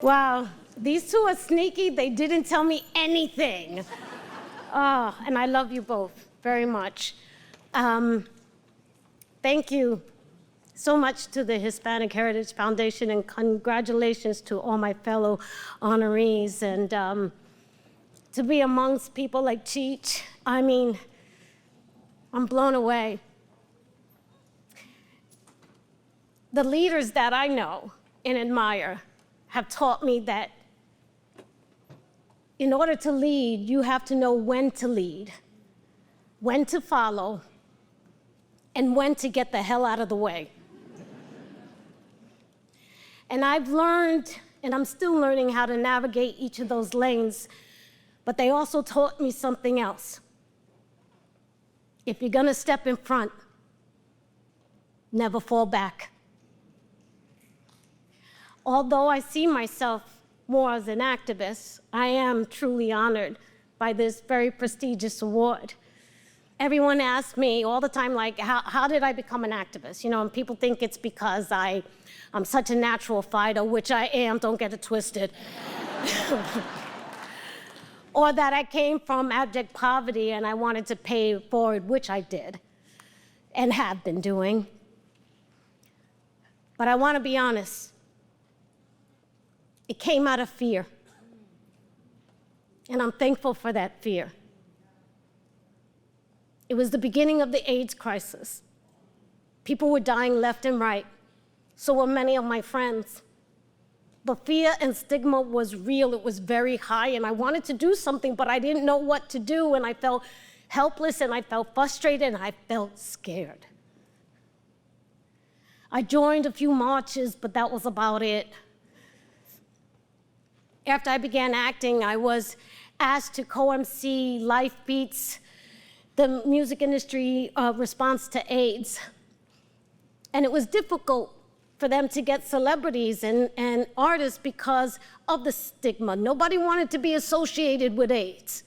Wow, these two are sneaky. They didn't tell me anything. Oh, and I love you both very much. Thank you so much to the Hispanic Heritage Foundation, and congratulations to all my fellow honorees. And to be amongst people like Cheech, I mean, I'm blown away. The leaders that I know and admire have taught me that in order to lead, you have to know when to lead, when to follow, and when to get the hell out of the way. And I've learned, and I'm still learning, how to navigate each of those lanes, but they also taught me something else. If you're gonna step in front, never fall back. Although I see myself more as an activist, I am truly honored by this very prestigious award. Everyone asks me all the time, like, how did I become an activist? You know, and people think it's because I'm such a natural fighter, which I am, don't get it twisted. Or that I came from abject poverty and I wanted to pay it forward, which I did and have been doing. But I want to be honest. It came out of fear. And I'm thankful for that fear. It was the beginning of the AIDS crisis. People were dying left and right. So were many of my friends. The fear and stigma was real. It was very high, and I wanted to do something, but I didn't know what to do, and I felt helpless, and I felt frustrated, and I felt scared. I joined a few marches, but that was about it. After I began acting, I was asked to co-MC Life Beats, the music industry response to AIDS. And it was difficult for them to get celebrities and artists because of the stigma. Nobody wanted to be associated with AIDS.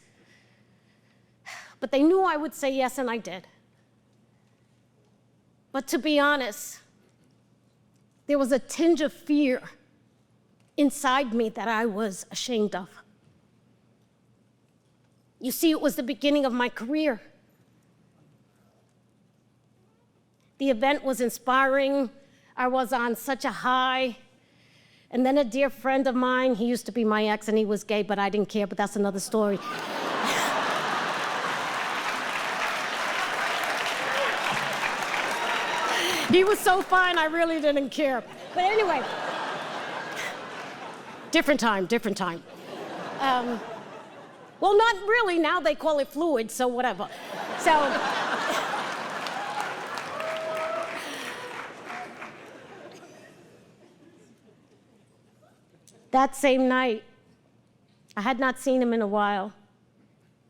But they knew I would say yes, and I did. But to be honest, there was a tinge of fear inside me that I was ashamed of. You see, it was the beginning of my career. The event was inspiring. I was on such a high. And then a dear friend of mine, he used to be my ex and he was gay, but I didn't care, but that's another story. He was so fine, I really didn't care. But anyway, different time. Well, not really, now they call it fluid, so whatever. So, that same night, I had not seen him in a while,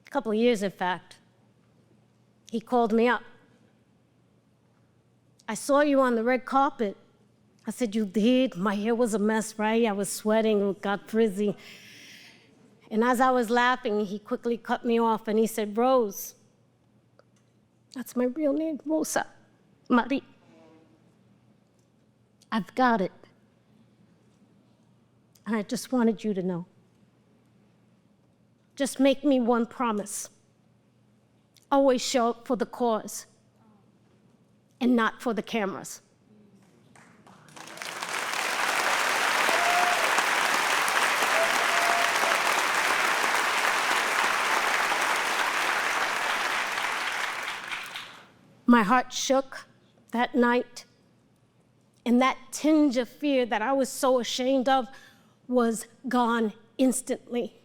a couple of years, in fact. He called me up. I saw you on the red carpet. I said, you did? My hair was a mess, right? I was sweating, got frizzy. And as I was laughing, he quickly cut me off and he said, Rose, that's my real name, Rosa, Marie. I've got it. And I just wanted you to know. Just make me one promise. Always show up for the cause and not for the cameras. My heart shook that night, and that tinge of fear that I was so ashamed of was gone instantly.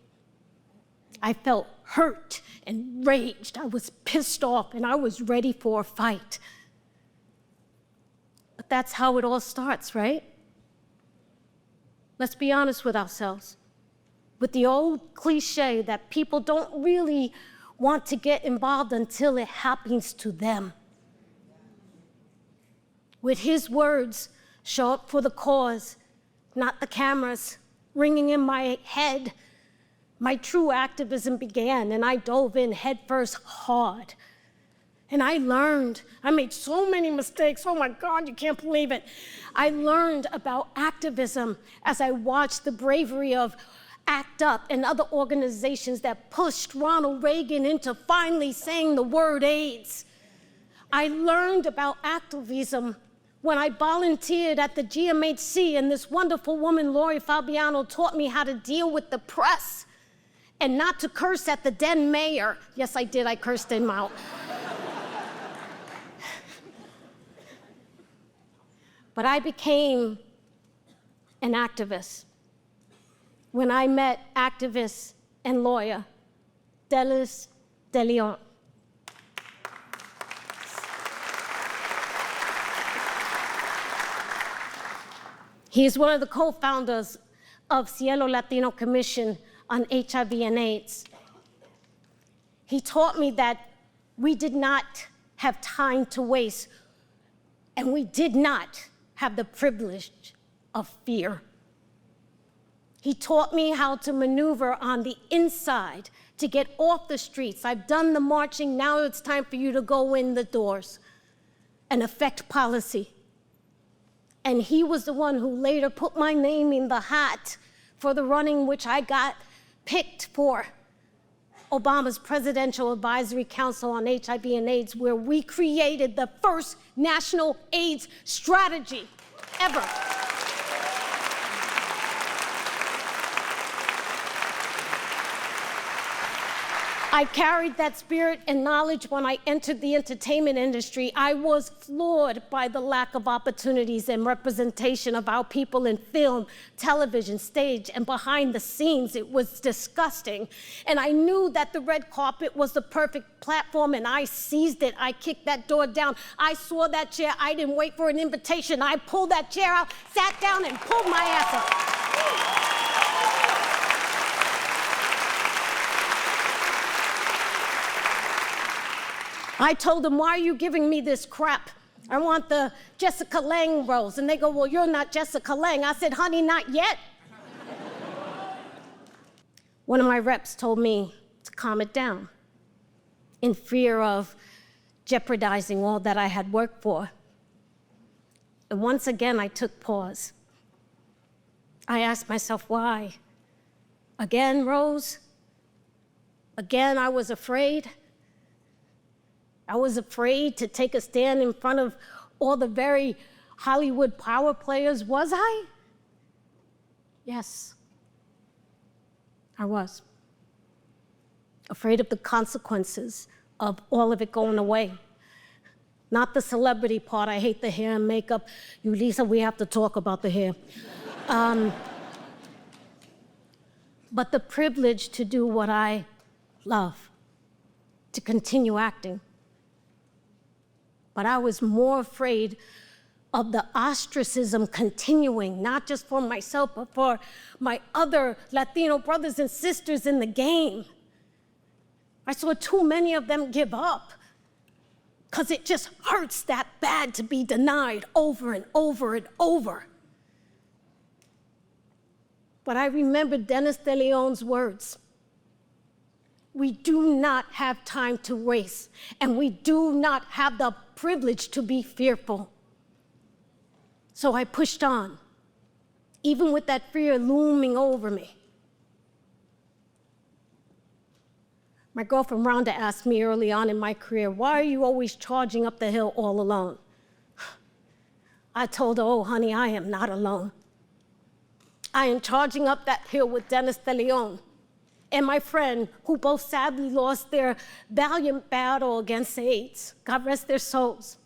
I felt hurt and raged. I was pissed off, and I was ready for a fight. But that's how it all starts, right? Let's be honest with ourselves. With the old cliche that people don't really want to get involved until it happens to them. With his words, show up for the cause, not the cameras, ringing in my head, my true activism began, and I dove in headfirst hard. And I learned. I made so many mistakes. Oh my God, you can't believe it. I learned about activism as I watched the bravery of ACT UP and other organizations that pushed Ronald Reagan into finally saying the word AIDS. I learned about activism when I volunteered at the GMHC, and this wonderful woman, Lori Fabiano, taught me how to deal with the press and not to curse at the then mayor. Yes, I did, I cursed him out. But I became an activist when I met activist and lawyer Delis de Leon. He is one of the co-founders of Cielo Latino Commission on HIV and AIDS. He taught me that we did not have time to waste, and we did not have the privilege of fear. He taught me how to maneuver on the inside to get off the streets. I've done the marching, now it's time for you to go in the doors and affect policy. And he was the one who later put my name in the hat for the running, which I got picked for Obama's Presidential Advisory Council on HIV and AIDS, where we created the first national AIDS strategy ever. I carried that spirit and knowledge when I entered the entertainment industry. I was floored by the lack of opportunities and representation of our people in film, television, stage, and behind the scenes. It was disgusting. And I knew that the red carpet was the perfect platform, and I seized it. I kicked that door down. I saw that chair. I didn't wait for an invitation. I pulled that chair out, sat down, and pulled my ass up. I told them, why are you giving me this crap? I want the Jessica Lange roles. And they go, well, you're not Jessica Lange. I said, honey, not yet. One of my reps told me to calm it down in fear of jeopardizing all that I had worked for. And once again, I took pause. I asked myself, why? Again, Rose? Again, I was afraid. I was afraid to take a stand in front of all the very Hollywood power players, was I? Yes, I was. Afraid of the consequences of all of it going away. Not the celebrity part, I hate the hair and makeup. You, Lisa, we have to talk about the hair. But the privilege to do what I love, to continue acting. But I was more afraid of the ostracism continuing, not just for myself, but for my other Latino brothers and sisters in the game. I saw too many of them give up because it just hurts that bad to be denied over and over and over. But I remember Dennis de Leon's words. We do not have time to waste, and we do not have the privilege to be fearful. So I pushed on, even with that fear looming over me. My girlfriend Rhonda asked me early on in my career, why are you always charging up the hill all alone? I told her, oh, honey, I am not alone. I am charging up that hill with Dennis de Leon and my friend, who both sadly lost their valiant battle against AIDS. God rest their souls.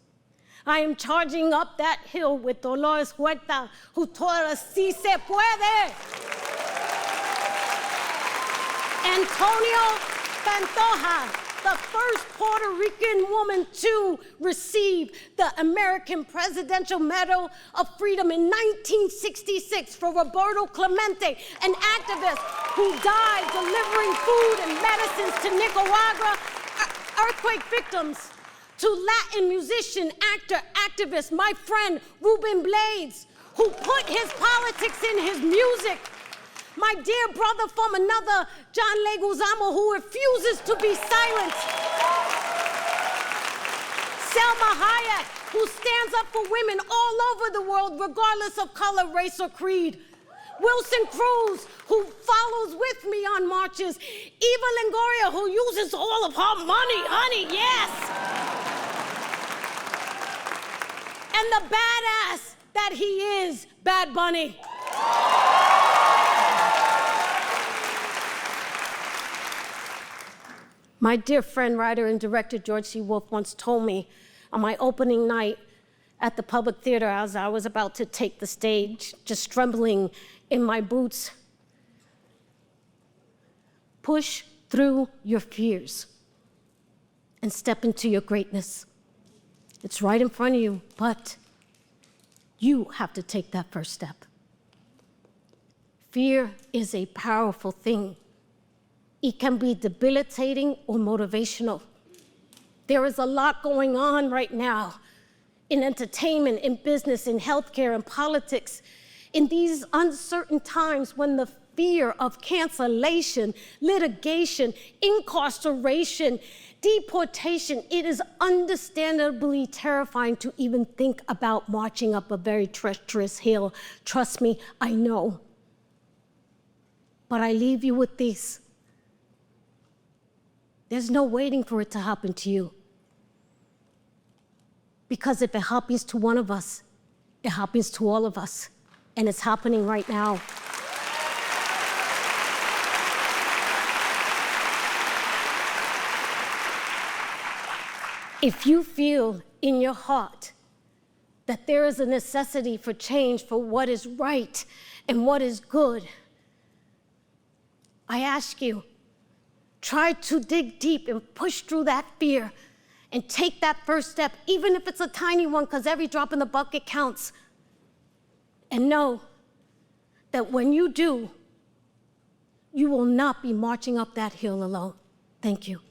I am charging up that hill with Dolores Huerta, who taught us, si se puede. Antonio Pantoja, the first Puerto Rican woman to receive the American Presidential Medal of Freedom in 1966 for Roberto Clemente, an activist who died delivering food and medicines to Nicaragua earthquake victims, to Latin musician, actor, activist, my friend Ruben Blades, who put his politics in his music. My dear brother from another, John Leguizamo, who refuses to be silent. Selma Hayek, who stands up for women all over the world, regardless of color, race, or creed. Wilson Cruz, who follows with me on marches. Eva Longoria, who uses all of her money, honey, yes. And the badass that he is, Bad Bunny. My dear friend, writer, and director George C. Wolfe once told me on my opening night at the Public Theater as I was about to take the stage, just trembling in my boots, push through your fears and step into your greatness. It's right in front of you, but you have to take that first step. Fear is a powerful thing. It can be debilitating or motivational. There is a lot going on right now in entertainment, in business, in healthcare, in politics. In these uncertain times when the fear of cancellation, litigation, incarceration, deportation, it is understandably terrifying to even think about marching up a very treacherous hill. Trust me, I know. But I leave you with this. There's no waiting for it to happen to you. Because if it happens to one of us, it happens to all of us. And it's happening right now. If you feel in your heart that there is a necessity for change for what is right and what is good, I ask you, try to dig deep and push through that fear and take that first step, even if it's a tiny one, because every drop in the bucket counts. And know that when you do, you will not be marching up that hill alone. Thank you.